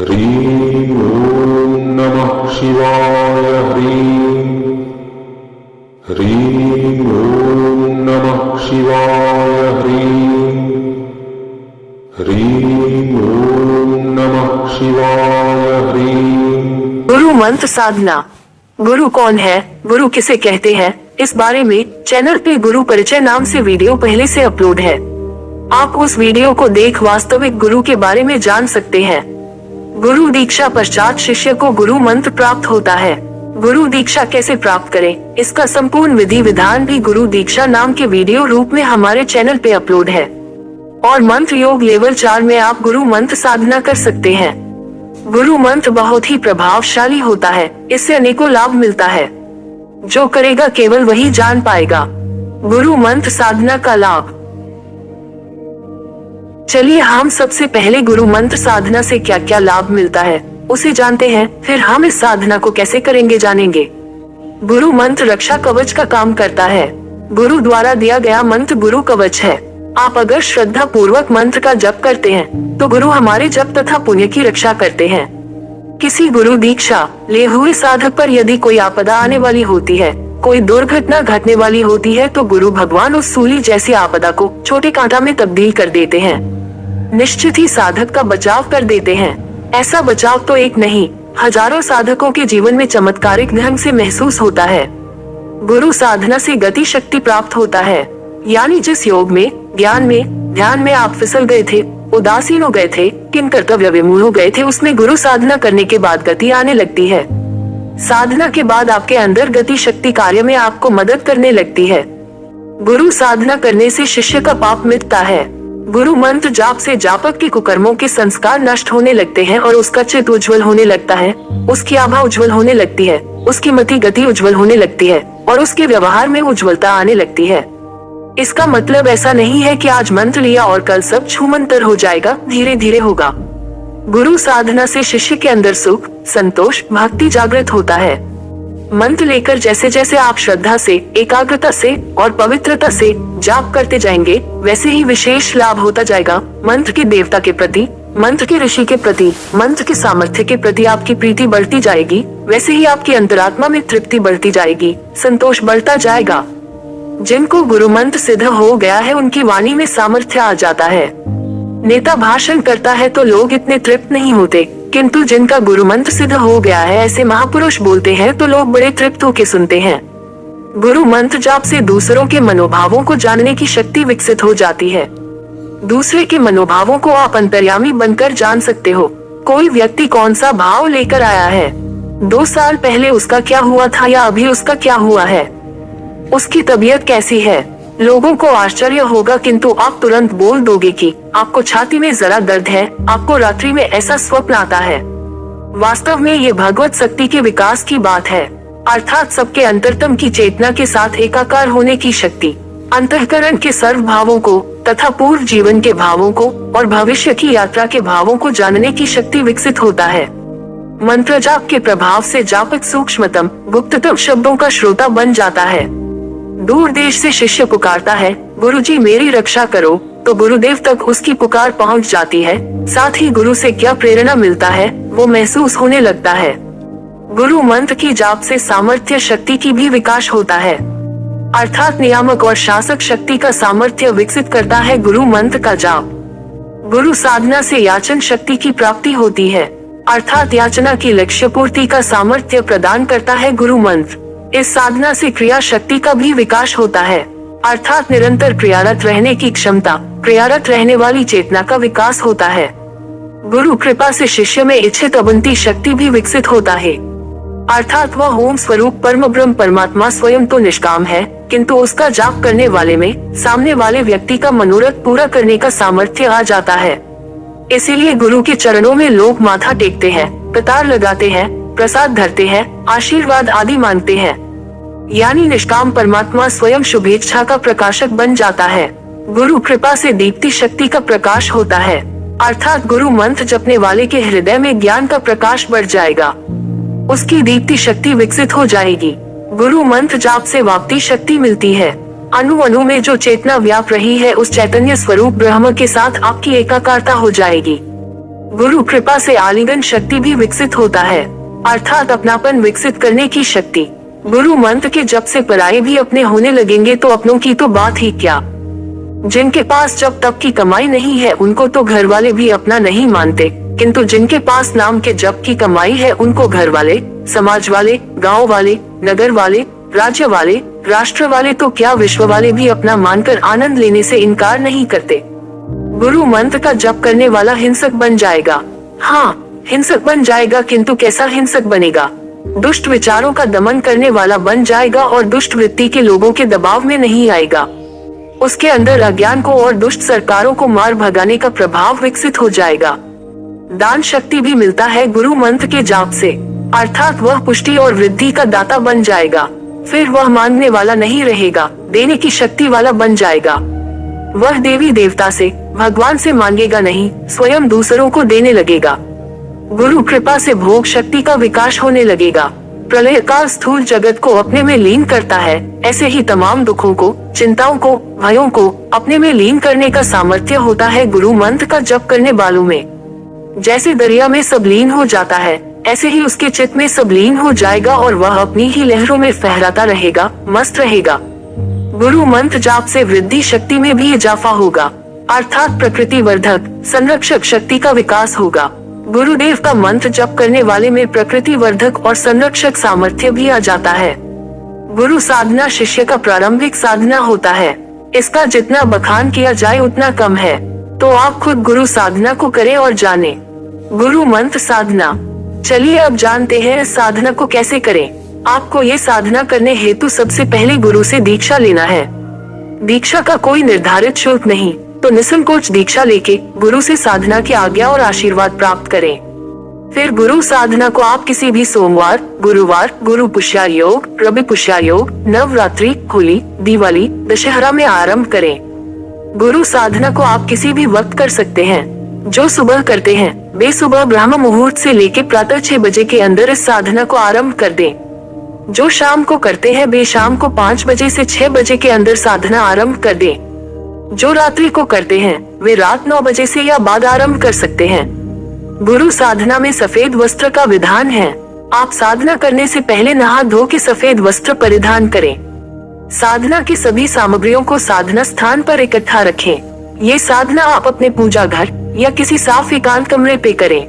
ह्रीं ॐ नमः शिवाय ह्रीं ॐ नमः शिवाय ह्रीं ॐ नमः शिवाय ह्रीं। गुरु मंत्र साधना। गुरु कौन है, गुरु किसे कहते हैं, इस बारे में चैनल पे गुरु परिचय नाम से वीडियो पहले से अपलोड है। आप उस वीडियो को देख वास्तविक गुरु के बारे में जान सकते हैं। गुरु दीक्षा पश्चात शिष्य को गुरु मंत्र प्राप्त होता है। गुरु दीक्षा कैसे प्राप्त करें, इसका संपूर्ण विधि विधान भी गुरु दीक्षा नाम के वीडियो रूप में हमारे चैनल पे अपलोड है। और मंत्र योग लेवल 4 में आप गुरु मंत्र साधना कर सकते हैं। गुरु मंत्र बहुत ही प्रभावशाली होता है, इससे अनेकों लाभ मिलता है। जो करेगा केवल वही जान पाएगा। गुरु मंत्र साधना का लाभ। चलिए हम सबसे पहले गुरु मंत्र साधना से क्या क्या लाभ मिलता है उसे जानते हैं, फिर हम इस साधना को कैसे करेंगे जानेंगे। गुरु मंत्र रक्षा कवच का काम करता है। गुरु द्वारा दिया गया मंत्र गुरु कवच है। आप अगर श्रद्धा पूर्वक मंत्र का जप करते हैं तो गुरु हमारे जप तथा पुण्य की रक्षा करते हैं। किसी गुरु दीक्षा ले हुए साधक पर यदि कोई आपदा आने वाली होती है, कोई दुर्घटना घटने वाली होती है, तो गुरु भगवान उस सूली जैसी आपदा को छोटे कांटा में तब्दील कर देते हैं। निश्चित ही साधक का बचाव कर देते हैं। ऐसा बचाव तो एक नहीं, हजारों साधकों के जीवन में चमत्कारिक ढंग से महसूस होता है। गुरु साधना से गति शक्ति प्राप्त होता है, यानी जिस योग में, ज्ञान में, ध्यान में आप फिसल गए थे, उदासीन हो गए थे, किन कर्तव्य विमूढ़ हो गए थे, उसमें गुरु साधना करने के बाद गति आने लगती है। साधना के बाद आपके अंदर गति शक्ति कार्य में आपको मदद करने लगती है। गुरु साधना करने से शिष्य का पाप मिटता है। गुरु मंत्र जाप से जापक के कुकर्मों के संस्कार नष्ट होने लगते हैं और उसका चित्त उज्ज्वल होने लगता है, उसकी आभा उज्ज्वल होने लगती है, उसकी मति गति उज्ज्वल होने लगती है और उसके व्यवहार में उज्ज्वलता आने लगती है। इसका मतलब ऐसा नहीं है कि आज मंत्र लिया और कल सब छूमंतर हो जाएगा, धीरे धीरे होगा। गुरु साधना से शिष्य के अंदर सुख, संतोष, भक्ति जागृत होता है। मंत्र लेकर जैसे जैसे आप श्रद्धा से, एकाग्रता से और पवित्रता से जाप करते जाएंगे, वैसे ही विशेष लाभ होता जाएगा। मंत्र के देवता के प्रति, मंत्र के ऋषि के प्रति, मंत्र के सामर्थ्य के प्रति आपकी प्रीति बढ़ती जाएगी, वैसे ही आपकी अंतरात्मा में तृप्ति बढ़ती जाएगी, संतोष बढ़ता जाएगा। जिनको गुरु मंत्र सिद्ध हो गया है उनकी वाणी में सामर्थ्य आ जाता है। नेता भाषण करता है तो लोग इतने तृप्त नहीं होते, किंतु जिनका गुरु मंत्र सिद्ध हो गया है, ऐसे महापुरुष बोलते हैं तो लोग बड़े तृप्त होकर सुनते हैं। गुरु मंत्र जाप से दूसरों के मनोभावों को जानने की शक्ति विकसित हो जाती है। दूसरे के मनोभावों को आप अंतर्यामी बनकर जान सकते हो। कोई व्यक्ति कौन सा भाव लेकर आया है, 2 साल पहले उसका क्या हुआ था या अभी उसका क्या हुआ है, उसकी तबीयत कैसी है, लोगों को आश्चर्य होगा, किंतु आप तुरंत बोल दोगे कि आपको छाती में जरा दर्द है, आपको रात्रि में ऐसा स्वप्न आता है। वास्तव में ये भगवत शक्ति के विकास की बात है, अर्थात सबके अंतरतम की चेतना के साथ एकाकार होने की शक्ति, अंतःकरण के सर्व भावों को तथा पूर्व जीवन के भावों को और भविष्य की यात्रा के भावों को जानने की शक्ति विकसित होता है। मंत्र जाप के प्रभाव से जापक सूक्ष्मतम, गुप्ततम शब्दों का श्रोता बन जाता है। दूर देश से शिष्य पुकारता है, गुरुजी मेरी रक्षा करो, तो गुरुदेव तक उसकी पुकार पहुंच जाती है। साथ ही गुरु से क्या प्रेरणा मिलता है वो महसूस होने लगता है। गुरु मंत्र की जाप से सामर्थ्य शक्ति की भी विकास होता है, अर्थात नियामक और शासक शक्ति का सामर्थ्य विकसित करता है गुरु मंत्र का जाप। गुरु साधना से याचन शक्ति की प्राप्ति होती है, अर्थात याचना की लक्ष्य पूर्ति का सामर्थ्य प्रदान करता है गुरु मंत्र। इस साधना से क्रिया शक्ति का भी विकास होता है, अर्थात निरंतर क्रियारत रहने की क्षमता, क्रियारत रहने वाली चेतना का विकास होता है। गुरु कृपा से शिष्य में इच्छित अबंती शक्ति भी विकसित होता है, अर्थात वह ओम स्वरूप परम ब्रह्म परमात्मा स्वयं तो निष्काम है, किंतु उसका जाप करने वाले में सामने वाले व्यक्ति का मनोरथ पूरा करने का सामर्थ्य आ जाता है। इसीलिए गुरु के चरणों में लोग माथा टेकते हैं, कतार लगाते हैं, प्रसाद धरते हैं, आशीर्वाद आदि मांगते हैं, यानी निष्काम परमात्मा स्वयं शुभेच्छा का प्रकाशक बन जाता है। गुरु कृपा से दीप्ति शक्ति का प्रकाश होता है, अर्थात गुरु मंत्र जपने वाले के हृदय में ज्ञान का प्रकाश बढ़ जाएगा, उसकी दीप्ति शक्ति विकसित हो जाएगी। गुरु मंत्र जाप से वाप्ति शक्ति मिलती है। अणु अणु में जो चेतना व्याप रही है उस चैतन्य स्वरूप ब्रह्म के साथ आपकी एकाकारता हो जाएगी। गुरु कृपा से आलिंगन शक्ति भी विकसित होता है, अर्थात अपनापन विकसित करने की शक्ति। गुरु मंत्र के जप से पराये भी अपने होने लगेंगे तो अपनों की तो बात ही क्या। जिनके पास जब तक की कमाई नहीं है उनको तो घर वाले भी अपना नहीं मानते, किंतु जिनके पास नाम के जप की कमाई है उनको घर वाले, समाज वाले, गांव वाले, नगर वाले, राज्य वाले, राष्ट्र वाले तो क्या विश्व वाले भी अपना मानकर आनंद लेने से इनकार नहीं करते। गुरु मंत्र का जप करने वाला हिंसक बन जाएगा। हाँ, हिंसक बन जाएगा, किंतु कैसा हिंसक बनेगा। दुष्ट विचारों का दमन करने वाला बन जाएगा और दुष्ट वृत्ति के लोगों के दबाव में नहीं आएगा। उसके अंदर अज्ञान को और दुष्ट सरकारों को मार भगाने का प्रभाव विकसित हो जाएगा। दान शक्ति भी मिलता है गुरु मंत्र के जाप से, अर्थात वह पुष्टि और वृद्धि का दाता बन जाएगा। फिर वह मांगने वाला नहीं रहेगा, देने की शक्ति वाला बन जाएगा। वह देवी देवता से, भगवान से मांगेगा नहीं, स्वयं दूसरों को देने लगेगा। गुरु कृपा से भोग शक्ति का विकास होने लगेगा। प्रलय काल स्थूल जगत को अपने में लीन करता है, ऐसे ही तमाम दुखों को, चिंताओं को, भयों को अपने में लीन करने का सामर्थ्य होता है गुरु मंत्र का जप करने वालों में। जैसे दरिया में सब लीन हो जाता है, ऐसे ही उसके चित्त में सब लीन हो जाएगा और वह अपनी ही लहरों में फहराता रहेगा, मस्त रहेगा। गुरु मंत्र जाप से वृद्धि शक्ति में भी इजाफा होगा, अर्थात प्रकृति वर्धक, संरक्षक शक्ति का विकास होगा। गुरुदेव का मंत्र जप करने वाले में प्रकृति वर्धक और संरक्षक सामर्थ्य भी आ जाता है। गुरु साधना शिष्य का प्रारंभिक साधना होता है। इसका जितना बखान किया जाए उतना कम है, तो आप खुद गुरु साधना को करें और जानें। गुरु मंत्र साधना। चलिए अब जानते हैं इस साधना को कैसे करें। आपको ये साधना करने हेतु सबसे पहले गुरु से दीक्षा लेना है। दीक्षा का कोई निर्धारित शुल्क नहीं, तो निसंकोच दीक्षा लेके गुरु से साधना की आज्ञा और आशीर्वाद प्राप्त करें। फिर गुरु साधना को आप किसी भी सोमवार, गुरुवार, गुरु पुष्या योग, रवि पुष्या योग, नवरात्रि, होली, दिवाली, दशहरा में आरंभ करें। गुरु साधना को आप किसी भी वक्त कर सकते हैं। जो सुबह करते हैं वे सुबह ब्रह्म मुहूर्त से लेके प्रातः 6 बजे के अंदर इस साधना को आरंभ कर दें। जो शाम को करते हैं वे शाम को 5 बजे से 6 बजे के अंदर साधना आरंभ कर दें। जो रात्रि को करते हैं वे रात 9 बजे से या बाद आरंभ कर सकते हैं। गुरु साधना में सफेद वस्त्र का विधान है। आप साधना करने से पहले नहा धो के सफेद वस्त्र परिधान करें। साधना की सभी सामग्रियों को साधना स्थान पर इकट्ठा रखें। ये साधना आप अपने पूजा घर या किसी साफ एकांत कमरे पे करें।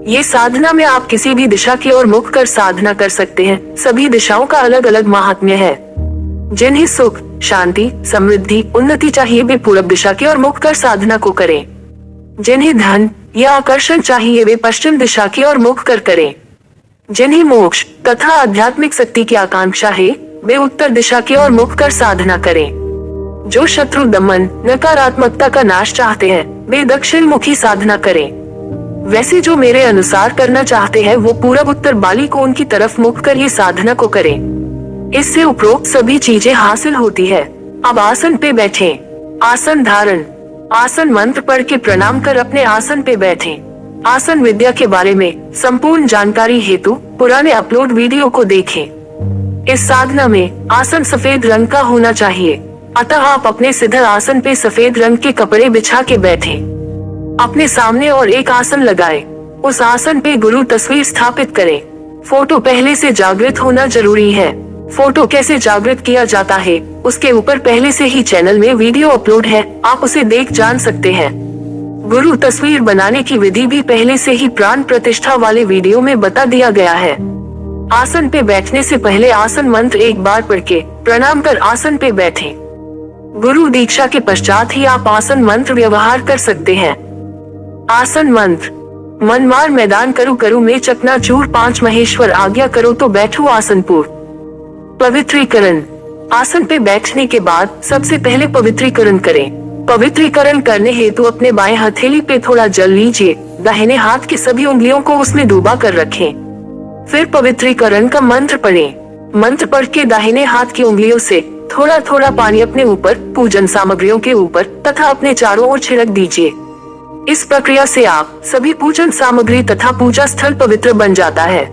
ये साधना में आप किसी भी दिशा की ओर मुख कर साधना कर सकते हैं। सभी दिशाओं का अलग अलग महात्म्य है। जिन्हें सुख, शांति, समृद्धि, उन्नति चाहिए वे पूरब दिशा की ओर मुख कर साधना को करें। जिन्हें धन या आकर्षण चाहिए वे पश्चिम दिशा की ओर मुख कर करें। जिन्हें मोक्ष तथा आध्यात्मिक शक्ति की आकांक्षा है वे उत्तर दिशा की ओर मुख कर साधना करें। जो शत्रु दमन, नकारात्मकता का नाश चाहते हैं वे दक्षिण मुखी साधना करें। वैसे जो मेरे अनुसार करना चाहते हैं वो पूरब उत्तर बाली कोण की तरफ मुख कर ये साधना को करें। इससे उपरोक्त सभी चीजें हासिल होती है। अब आसन पे बैठें। आसन धारण। आसन मंत्र पढ़ के प्रणाम कर अपने आसन पे बैठें। आसन विद्या के बारे में संपूर्ण जानकारी हेतु पुराने अपलोड वीडियो को देखें। इस साधना में आसन सफेद रंग का होना चाहिए, अतः आप अपने सिद्ध आसन पे सफेद रंग के कपड़े बिछा के बैठें। अपने सामने और एक आसन लगाएं। उस आसन पे गुरु तस्वीर स्थापित करें। फोटो पहले से जागृत होना जरूरी है। फोटो कैसे जागृत किया जाता है उसके ऊपर पहले से ही चैनल में वीडियो अपलोड है, आप उसे देख जान सकते हैं। गुरु तस्वीर बनाने की विधि भी पहले से ही प्राण प्रतिष्ठा वाले वीडियो में बता दिया गया है। आसन पे बैठने से पहले आसन मंत्र एक बार पढ़ के प्रणाम कर आसन पे बैठें। गुरु दीक्षा के पश्चात ही आप आसन मंत्र व्यवहार कर सकते हैं। आसन मंत्र। मनमार मैदान करू करू में चकनाचूर 5 महेश्वर आज्ञा करो तो बैठो आसनपुर। पवित्रीकरण। आसन पे बैठने के बाद सबसे पहले पवित्रीकरण करें। पवित्रीकरण करने हेतु अपने बाएं हथेली पे थोड़ा जल लीजिए, दाहिने हाथ की सभी उंगलियों को उसमें डूबा कर रखें। फिर पवित्रीकरण का मंत्र पढ़ें। मंत्र पढ़ के दाहिने हाथ की उंगलियों से थोड़ा थोड़ा पानी अपने ऊपर, पूजन सामग्रियों के ऊपर तथा अपने चारों ओर छिड़क दीजिए। इस प्रक्रिया से आप सभी पूजन सामग्री तथा पूजा स्थल पवित्र बन जाता है।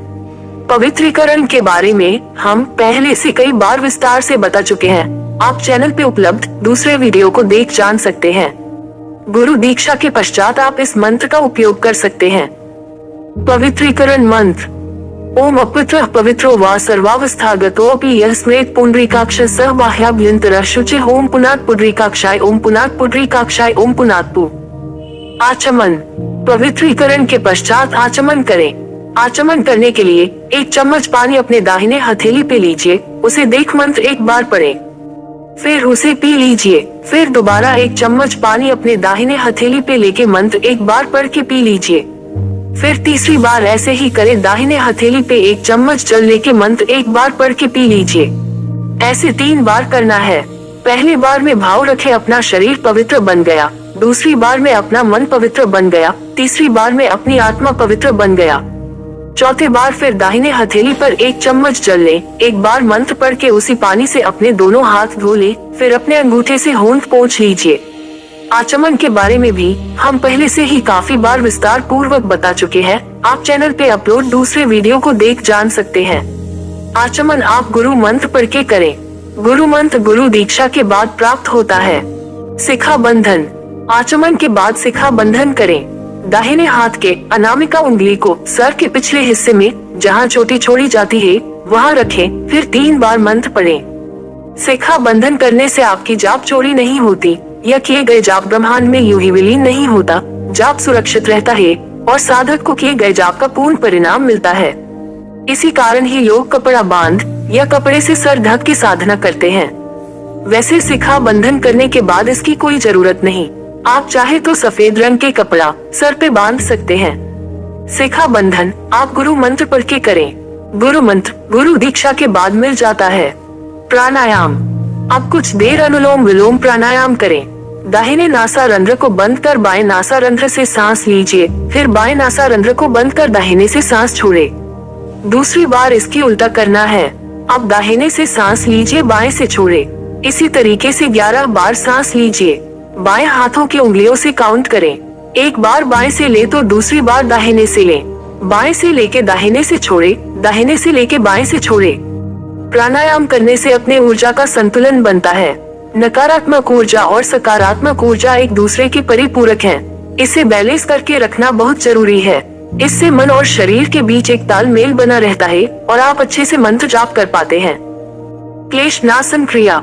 पवित्रीकरण के बारे में हम पहले से कई बार विस्तार से बता चुके हैं। आप चैनल पे उपलब्ध दूसरे वीडियो को देख जान सकते हैं। गुरु दीक्षा के पश्चात आप इस मंत्र का उपयोग कर सकते हैं। पवित्रीकरण मंत्र। ओम अपवित्रः पवित्रो वा सर्वावस्थागतोऽपि यः स्मरेत् पुंडरीकाक्षः सः बाह्याभ्यन्तरः शुचिः। ओम पुनात् पुंडरीकाक्षाय ओम पुनात् पुंडरीकाक्षाय ओम पुनात् पु। आचमन। पवित्रीकरण के पश्चात आचमन करें। आचमन करने के लिए 1 चम्मच पानी अपने दाहिने हथेली पे लीजिए, उसे देख मंत्र 1 बार पढ़ें, फिर उसे पी लीजिए। फिर दोबारा 1 चम्मच पानी अपने दाहिने हथेली पे लेके मंत्र 1 बार पढ़ के पी लीजिए। फिर तीसरी बार ऐसे ही करें, दाहिने हथेली पे 1 चम्मच जल लेके मंत्र 1 बार पढ़ के पी लीजिए। ऐसे 3 बार करना है। पहली बार में भाव रखे अपना शरीर पवित्र बन गया, दूसरी बार में अपना मन पवित्र बन गया, तीसरी बार में अपनी आत्मा पवित्र बन गया। चौथे बार फिर दाहिने हथेली पर 1 चम्मच जल ले, 1 बार मंत्र पढ़ के उसी पानी से अपने दोनों हाथ धो ले, फिर अपने अंगूठे से होंठ पोंछ लीजिए। आचमन के बारे में भी हम पहले से ही काफी बार विस्तार पूर्वक बता चुके हैं। आप चैनल पे अपलोड दूसरे वीडियो को देख जान सकते हैं। आचमन आप गुरु मंत्र पढ़ के करें। गुरु मंत्र गुरु दीक्षा के बाद प्राप्त होता है। शिखा बंधन। आचमन के बाद शिखा बंधन करें। दाहिने हाथ के अनामिका उंगली को सर के पिछले हिस्से में जहां चोटी छोड़ी जाती है वहां रखें, फिर 3 बार मंत्र पढ़ें। शिखा बंधन करने से आपकी जाप चोरी नहीं होती या किए गए जाप ब्रह्मांड में यूं ही विलीन नहीं होता। जाप सुरक्षित रहता है और साधक को किए गए जाप का पूर्ण परिणाम मिलता है। इसी कारण ही लोग कपड़ा बांध या कपड़े से सर ढक के साधना करते हैं। वैसे शिखा बंधन करने के बाद इसकी कोई जरूरत नहीं। आप चाहे तो सफेद रंग के कपड़ा सर पे बांध सकते हैं। शिखा बंधन आप गुरु मंत्र पढ़ के करें। गुरु मंत्र गुरु दीक्षा के बाद मिल जाता है। प्राणायाम। आप कुछ देर अनुलोम विलोम प्राणायाम करें। दाहिने नासारंध्र को बंद कर बाएं नासारंध्र से सांस लीजिए, फिर बाएं नासारंध्र को बंद कर दाहिने से सांस छोड़े। दूसरी बार इसकी उल्टा करना है। आप दाहिने से सांस लीजिए, बाएं से छोड़े। इसी तरीके से 11 बार सांस लीजिए। बाएं हाथों की उंगलियों से काउंट करें। 1 बार बाएं से ले तो दूसरी बार दाहिने से ले। बाएं से लेके दाहिने से छोड़े, दाहिने से लेके बाएं से छोड़े। प्राणायाम करने से अपने ऊर्जा का संतुलन बनता है। नकारात्मक ऊर्जा और सकारात्मक ऊर्जा एक दूसरे के परिपूरक हैं। इसे बैलेंस करके रखना बहुत जरूरी है। इससे मन और शरीर के बीच एक तालमेल बना रहता है और आप अच्छे से मंत्र जाप कर पाते हैं। क्लेश नाशन क्रिया।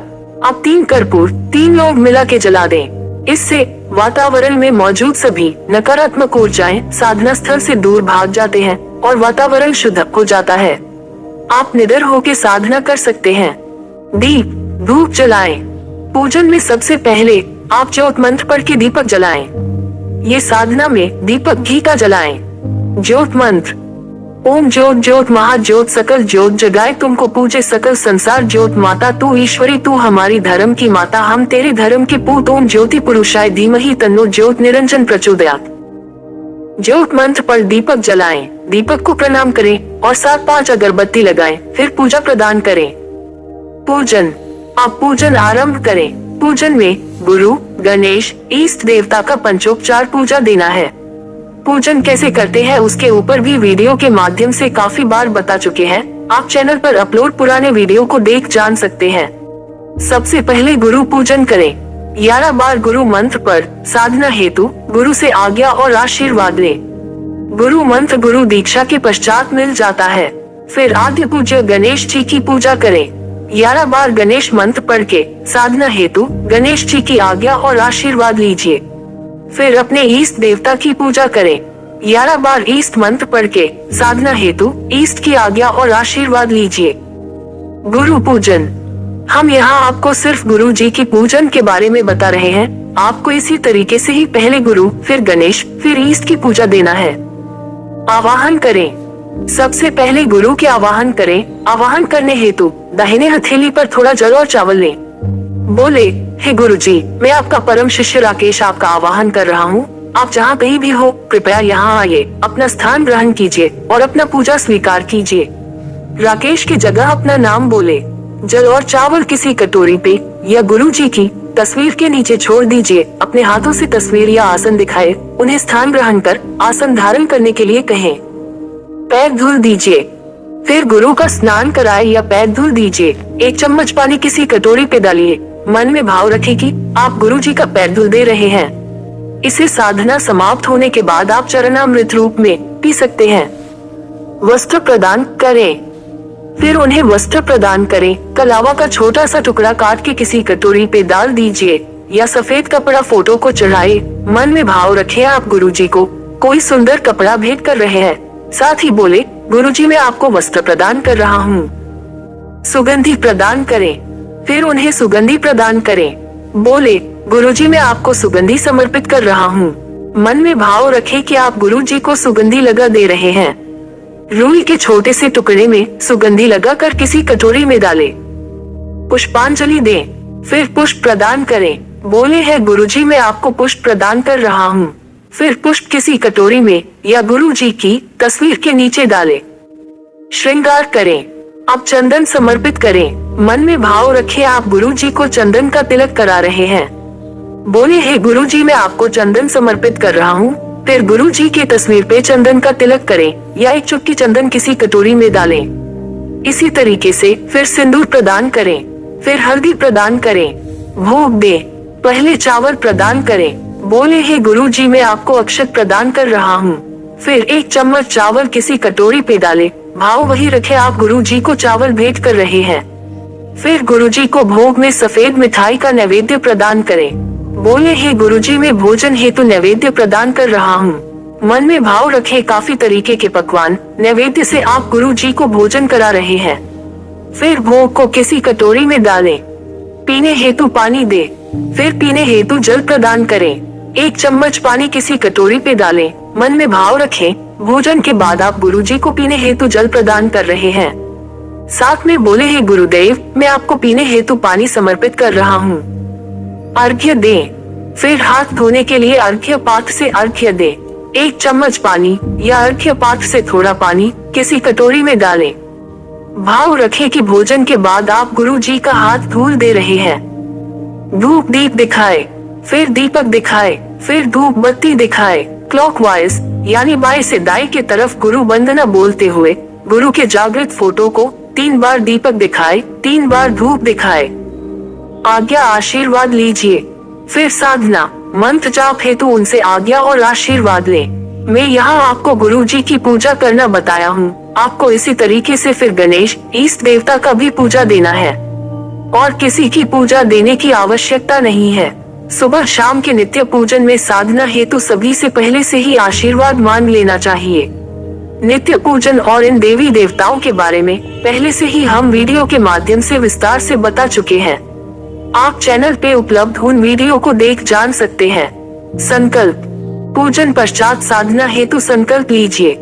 आप 3 कर्पूर 3 लोग मिला के जला दें। इससे वातावरण में मौजूद सभी नकारात्मक ऊर्जाएं साधना स्थल से दूर भाग जाते हैं और वातावरण शुद्ध हो जाता है। आप निडर होकर साधना कर सकते हैं। दीप धूप जलाएं। पूजन में सबसे पहले आप ज्योत मंत्र पढ़ के दीपक जलाएं। ये साधना में दीपक घी का जलाएं। ज्योत मंत्र। ओम ज्योत ज्योत महाज्योत सकल ज्योत जगाए तुमको पूजे सकल संसार ज्योत माता तू ईश्वरी तू हमारी धर्म की माता हम तेरे धर्म के पूत ओम ज्योति पुरुषाय धीमहि तन्नो ज्योत निरंजन प्रचोदयात्। ज्योत मंत्र पर दीपक जलाएं, दीपक को प्रणाम करें और 7-5 अगरबत्ती लगाएं, फिर पूजा प्रदान करें। पूजन। आप पूजन आरंभ करें। पूजन में गुरु गणेश इष्ट देवता का पंचोपचार पूजा देना है। पूजन कैसे करते हैं उसके ऊपर भी वीडियो के माध्यम से काफी बार बता चुके हैं। आप चैनल पर अपलोड पुराने वीडियो को देख जान सकते हैं। सबसे पहले गुरु पूजन करें। 11 बार गुरु मंत्र पर साधना हेतु गुरु से आज्ञा और आशीर्वाद ले। गुरु मंत्र गुरु दीक्षा के पश्चात मिल जाता है। फिर आद्य पूज्य गणेश जी की पूजा करें। 11 बार गणेश मंत्र पढ़ के साधना हेतु गणेश जी की आज्ञा और आशीर्वाद लीजिए। फिर अपने इष्ट देवता की पूजा करें। 11 बार इष्ट मंत्र पढ़ के साधना हेतु इष्ट की आज्ञा और आशीर्वाद लीजिए। गुरु पूजन। हम यहाँ आपको सिर्फ गुरु जी की पूजन के बारे में बता रहे हैं। आपको इसी तरीके से ही पहले गुरु फिर गणेश फिर इष्ट की पूजा देना है। आवाहन करें। सबसे पहले गुरु के आवाहन करें। आवाहन करने हेतु दाहिने हथेली पर थोड़ा जल और चावल लें। बोले, हे गुरु जी, मैं आपका परम शिष्य राकेश आपका आवाहन कर रहा हूँ। आप जहाँ कहीं भी हो कृपया यहाँ आइए, अपना स्थान ग्रहण कीजिए और अपना पूजा स्वीकार कीजिए। राकेश की जगह अपना नाम बोले। जल और चावल किसी कटोरी पे या गुरु जी की तस्वीर के नीचे छोड़ दीजिए। अपने हाथों से तस्वीर या आसन दिखाए, उन्हें स्थान ग्रहण कर आसन धारण करने के लिए कहें। पैर धुल दीजिए। फिर गुरु का स्नान कराए या पैर धुल दीजिए। 1 चम्मच पानी किसी कटोरी पे डालिए। मन में भाव रखें कि आप गुरु जी का पैर धुल दे रहे हैं। इसे साधना समाप्त होने के बाद आप चरणामृत रूप में पी सकते हैं। वस्त्र प्रदान करें। फिर उन्हें वस्त्र प्रदान करें। कलावा का छोटा सा टुकड़ा काट के किसी कटोरी पे डाल दीजिए या सफेद कपड़ा फोटो को चढ़ाए। मन में भाव रखें आप गुरुजी को कोई सुंदर कपड़ा भेंट कर रहे हैं। साथ ही बोले, गुरुजी मैं आपको वस्त्र प्रदान कर रहा हूँ। सुगंधी प्रदान करें। फिर उन्हें सुगंधी प्रदान करें। बोले, गुरुजी मैं आपको सुगंधी समर्पित कर रहा हूँ। मन में भाव रखें कि आप गुरुजी को सुगंधी लगा दे रहे हैं। रुई के छोटे से टुकड़े में सुगंधी लगाकर किसी कटोरी में डालें। पुष्पांजलि दें। फिर पुष्प प्रदान करें। बोले है, गुरुजी मैं आपको पुष्प प्रदान कर रहा हूँ। फिर पुष्प किसी कटोरी में या गुरुजी की तस्वीर के नीचे डालें। श्रृंगार करें। आप चंदन समर्पित करें। मन में भाव रखें आप गुरुजी को चंदन का तिलक करा रहे हैं। बोले, हे गुरुजी मैं आपको चंदन समर्पित कर रहा हूँ। फिर गुरुजी की तस्वीर पे चंदन का तिलक करें या एक चुटकी चंदन किसी कटोरी में डालें। इसी तरीके से फिर सिंदूर प्रदान करें। फिर हल्दी प्रदान करें। भोग दे। पहले चावल प्रदान करें। बोले, हे गुरुजी मैं आपको अक्षत प्रदान कर रहा हूँ। फिर एक चम्मच चावल किसी कटोरी पे डालें। भाव वही रखे आप गुरुजी को चावल भेंट कर रहे हैं। फिर गुरुजी को भोग में सफेद मिठाई का नैवेद्य प्रदान करें। बोले, हे गुरुजी मैं भोजन हेतु नैवेद्य प्रदान कर रहा हूँ। मन में भाव रखे काफी तरीके के पकवान नैवेद्य से आप गुरुजी को भोजन करा रहे हैं। फिर भोग को किसी कटोरी में डालें। पीने हेतु पानी दे। फिर पीने हेतु जल प्रदान करें। एक चम्मच पानी किसी कटोरी पे डालें। मन में भाव रखें भोजन के बाद आप गुरुजी को पीने हेतु जल प्रदान कर रहे हैं। साथ में बोले, हे गुरुदेव मैं आपको पीने हेतु पानी समर्पित कर रहा हूँ। अर्घ्य दें। फिर हाथ धोने के लिए अर्घ्य पात्र से अर्घ्य दे। एक चम्मच पानी या अर्घ्य पात्र से थोड़ा पानी किसी कटोरी में डालें। भाव रखें कि भोजन के बाद आप गुरुजी का हाथ धूल दे रहे हैं। धूप दीप दिखाए। फिर दीपक दिखाए। फिर धूप बत्ती दिखाए। क्लॉकवाइज यानी बाएं से दाएं की तरफ गुरु वंदना बोलते हुए गुरु के जागृत फोटो को 3 बार दीपक दिखाए, 3 बार धूप दिखाए। आज्ञा आशीर्वाद लीजिए। फिर साधना मंत्र जाप हेतु उनसे आज्ञा और आशीर्वाद लें। मैं यहाँ आपको गुरुजी की पूजा करना बताया हूँ। आपको इसी तरीके से फिर गणेश इष्ट देवता का भी पूजा देना है और किसी की पूजा देने की आवश्यकता नहीं है। सुबह शाम के नित्य पूजन में साधना हेतु सभी से पहले से ही आशीर्वाद मांग लेना चाहिए। नित्य पूजन और इन देवी देवताओं के बारे में पहले से ही हम वीडियो के माध्यम से विस्तार से बता चुके हैं। आप चैनल पे उपलब्ध उन वीडियो को देख जान सकते हैं। संकल्प। पूजन पश्चात साधना हेतु संकल्प लीजिए।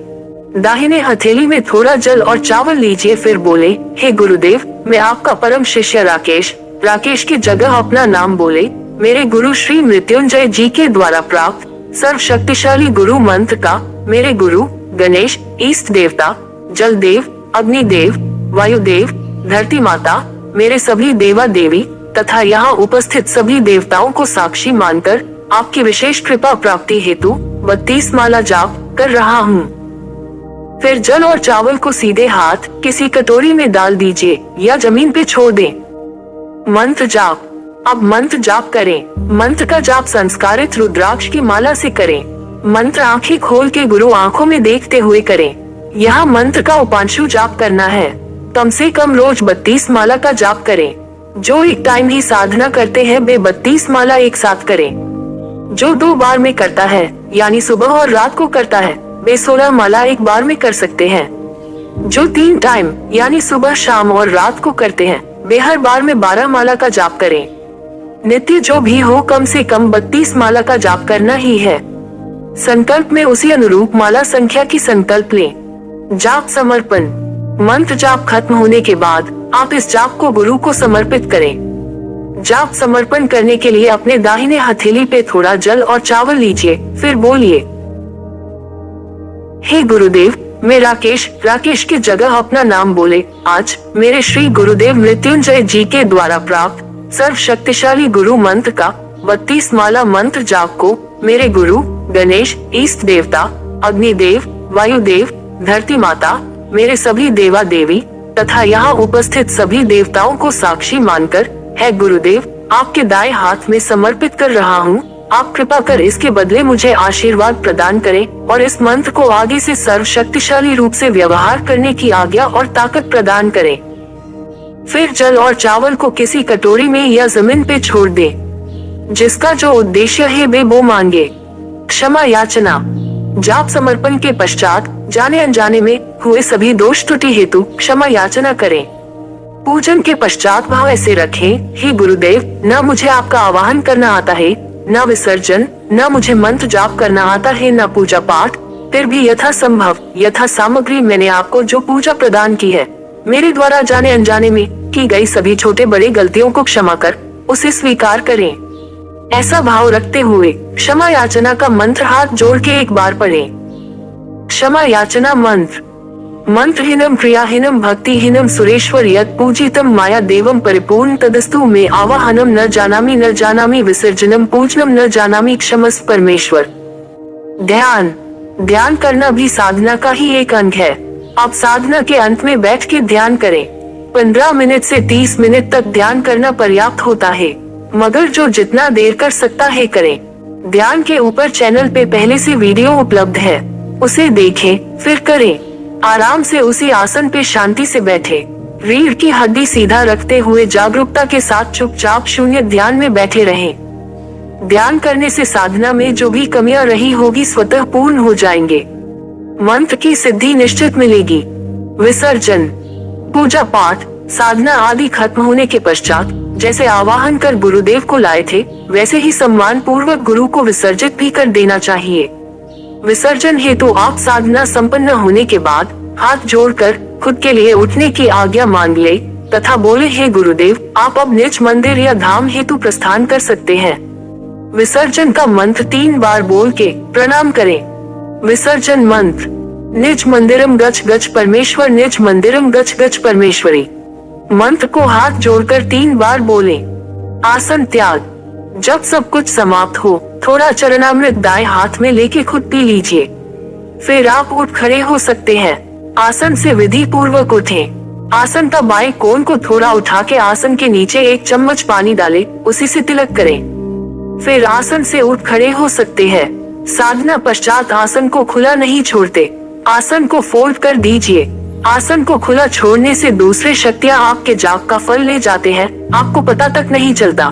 दाहिने हथेली में थोड़ा जल और चावल लीजिए। फिर बोले, हे गुरुदेव मैं आपका परम शिष्य राकेश की जगह अपना नाम बोले मेरे गुरु श्री मृत्युंजय जी के द्वारा प्राप्त सर्वशक्तिशाली गुरु मंत्र का मेरे गुरु गणेश इष्ट देवता जल देव अग्निदेव वायुदेव धरती माता मेरे सभी देवा देवी तथा यहाँ उपस्थित सभी देवताओं को साक्षी मानकर आपकी विशेष कृपा प्राप्ति हेतु 32 माला जाप कर रहा हूँ। फिर जल और चावल को सीधे हाथ किसी कटोरी में डाल दीजिए या जमीन पे छोड़ दें। मंत्र जाप। अब मंत्र जाप करें। मंत्र का जाप संस्कारित रुद्राक्ष की माला से करें। मंत्र आंखें खोल के गुरु आंखों में देखते हुए करें। यहाँ मंत्र का उपांशु जाप करना है। कम से कम रोज 32 माला का जाप करें। जो एक टाइम ही साधना करते हैं वे 32 माला एक साथ करें। जो 2 बार में करता है यानी सुबह और रात को करता है वे 16 माला एक बार में कर सकते हैं। जो 3 टाइम यानी सुबह शाम और रात को करते हैं वे हर बार में 12 माला का जाप करें। नित्य जो भी हो कम से कम 32 माला का जाप करना ही है। संकल्प में उसी अनुरूप माला संख्या की संकल्प लें। जाप समर्पण। मंत्र जाप खत्म होने के बाद आप इस जाप को गुरु को समर्पित करें। जाप समर्पण करने के लिए अपने दाहिने हथेली पे थोड़ा जल और चावल लीजिए। फिर बोलिए, हे गुरुदेव मैं राकेश की जगह अपना नाम बोले आज मेरे श्री गुरुदेव मृत्युंजय जी के द्वारा प्राप्त सर्वशक्तिशाली गुरु मंत्र का 32 माला मंत्र जाप को मेरे गुरु गणेश इष्ट देवता अग्निदेव वायुदेव धरती माता मेरे सभी देवा देवी तथा यहाँ उपस्थित सभी देवताओं को साक्षी मानकर है गुरुदेव आपके दाएं हाथ में समर्पित कर रहा हूँ आप कृपा कर इसके बदले मुझे आशीर्वाद प्रदान करें और इस मंत्र को आगे से सर्वशक्तिशाली रूप से व्यवहार करने की आज्ञा और ताकत प्रदान करें। फिर जल और चावल को किसी कटोरी में या जमीन पे छोड़ दे। जिसका जो उद्देश्य है वे वो मांगे। क्षमा याचना। जाप समर्पण के पश्चात जाने अनजाने में हुए सभी दोष त्रुटि हेतु क्षमा याचना करें। पूजन के पश्चात भाव ऐसे रखें, हे गुरुदेव, न मुझे आपका आवाहन करना आता है, न विसर्जन, न मुझे मंत्र जाप करना आता है, न पूजा पाठ। फिर भी यथा संभव यथा सामग्री मैंने आपको जो पूजा प्रदान की है, मेरे द्वारा जाने अनजाने में की गई सभी छोटे बड़े गलतियों को क्षमा कर उसे स्वीकार करें। ऐसा भाव रखते हुए क्षमा याचना का मंत्र हाथ जोड़ के एक बार पढ़ें। क्षमा याचना मंत्र। मंत्रहीनम क्रियाहीनम भक्तिहीनम सुरेश्वर यत् पूजितम माया देवम परिपूर्ण तदस्तु में आवाहनम न जानामि विसर्जनम पूजनम न जानामि क्षमस्व परमेश्वर। ध्यान। ध्यान करना भी साधना का ही एक अंग है। आप साधना के अंत में बैठ के ध्यान करें। 15 मिनट से 30 मिनट तक ध्यान करना पर्याप्त होता है, मगर जो जितना देर कर सकता है करें। ध्यान के ऊपर चैनल पे पहले से वीडियो उपलब्ध है, उसे देखें फिर करें। आराम से उसी आसन पे शांति से बैठे, रीढ़ की हड्डी सीधा रखते हुए जागरूकता के साथ चुपचाप शून्य ध्यान में बैठे रहें। ध्यान करने से साधना में जो भी कमियां रही होगी स्वतः पूर्ण हो जाएंगे। मंत्र की सिद्धि निश्चित मिलेगी। विसर्जन। पूजा पाठ साधना आदि खत्म होने के पश्चात जैसे आवाहन कर गुरुदेव को लाए थे, वैसे ही सम्मान पूर्वक गुरु को विसर्जित भी कर देना चाहिए। विसर्जन हेतु आप साधना संपन्न होने के बाद हाथ जोड़कर खुद के लिए उठने की आज्ञा मांग ले तथा बोले, हे गुरुदेव, आप अब निज मंदिर या धाम हेतु प्रस्थान कर सकते हैं। विसर्जन का मंत्र 3 बार बोल के प्रणाम करें। विसर्जन मंत्र। निज मंदिरम गच्छ गच्छ परमेश्वर, निज मंदिरम गच्छ गच्छ परमेश्वरी। मंत्र को हाथ जोड़कर 3 बार बोलें। आसन त्याग। जब सब कुछ समाप्त हो थोड़ा चरणामृत दाएं हाथ में लेके खुद पी लीजिए। फिर आप उठ खड़े हो सकते हैं। आसन से विधि पूर्वक उठें। आसन का बाएं कोण को थोड़ा उठा के आसन के नीचे 1 चम्मच पानी डालें, उसी से तिलक करें। फिर आसन से उठ खड़े हो सकते हैं। साधना पश्चात आसन को खुला नहीं छोड़ते, आसन को फोल्ड कर दीजिए। आसन को खुला छोड़ने से दूसरे शक्तियाँ आपके जाप का फल ले जाते हैं, आपको पता तक नहीं चलता।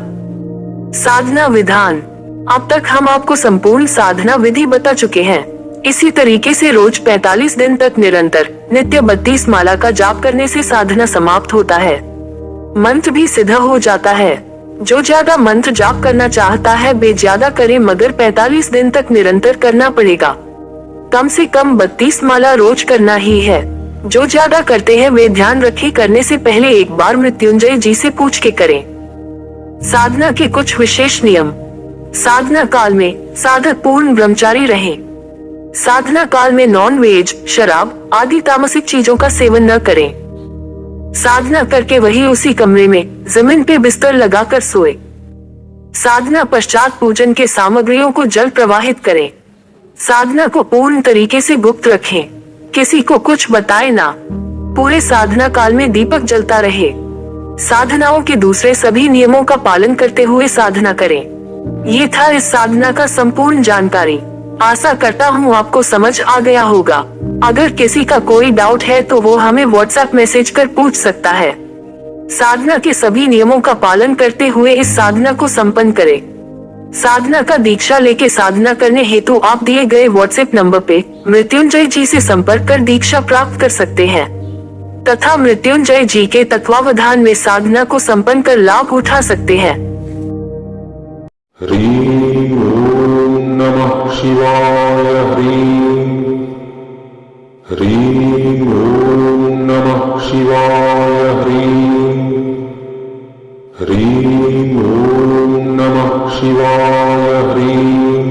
साधना विधान। अब तक हम आपको संपूर्ण साधना विधि बता चुके हैं। इसी तरीके से रोज 45 दिन तक निरंतर नित्य 32 माला का जाप करने से साधना समाप्त होता है। मंत्र भी सिद्ध हो जाता है। जो ज्यादा मंत्र जाप करना चाहता है वे ज्यादा करे, मगर 45 दिन तक निरंतर करना पड़ेगा। कम से कम 32 माला रोज करना ही है। जो ज्यादा करते हैं वे ध्यान रखें, करने से पहले एक बार मृत्युंजय जी से पूछ के करें। साधना के कुछ विशेष नियम। साधना काल में साधक पूर्ण ब्रह्मचारी रहे। साधना काल में नॉन वेज, शराब आदि तामसिक चीजों का सेवन न करें। साधना करके वही उसी कमरे में जमीन पे बिस्तर लगाकर सोए। साधना पश्चात पूजन के सामग्रियों को जल प्रवाहित करें। साधना को पूर्ण तरीके से गुप्त रखें, किसी को कुछ बताए ना। पूरे साधना काल में दीपक जलता रहे। साधनाओं के दूसरे सभी नियमों का पालन करते हुए साधना करें। ये था इस साधना का संपूर्ण जानकारी। आशा करता हूँ आपको समझ आ गया होगा। अगर किसी का कोई डाउट है तो वो हमें व्हाट्सएप मैसेज कर पूछ सकता है। साधना के सभी नियमों का पालन करते हुए इस साधना को संपन्न करें। साधना का दीक्षा लेके साधना करने हेतु आप दिए गए व्हाट्सएप नंबर पे मृत्युंजय जी से संपर्क कर दीक्षा प्राप्त कर सकते हैं तथा मृत्युंजय जी के तत्वावधान में साधना को संपन्न कर लाभ उठा सकते हैं। ह्रीं ओम नमः शिवाय। ह्रीं ओम नमः शिवाय। ह्रीं ओम नमः शिवाय। ह्रीं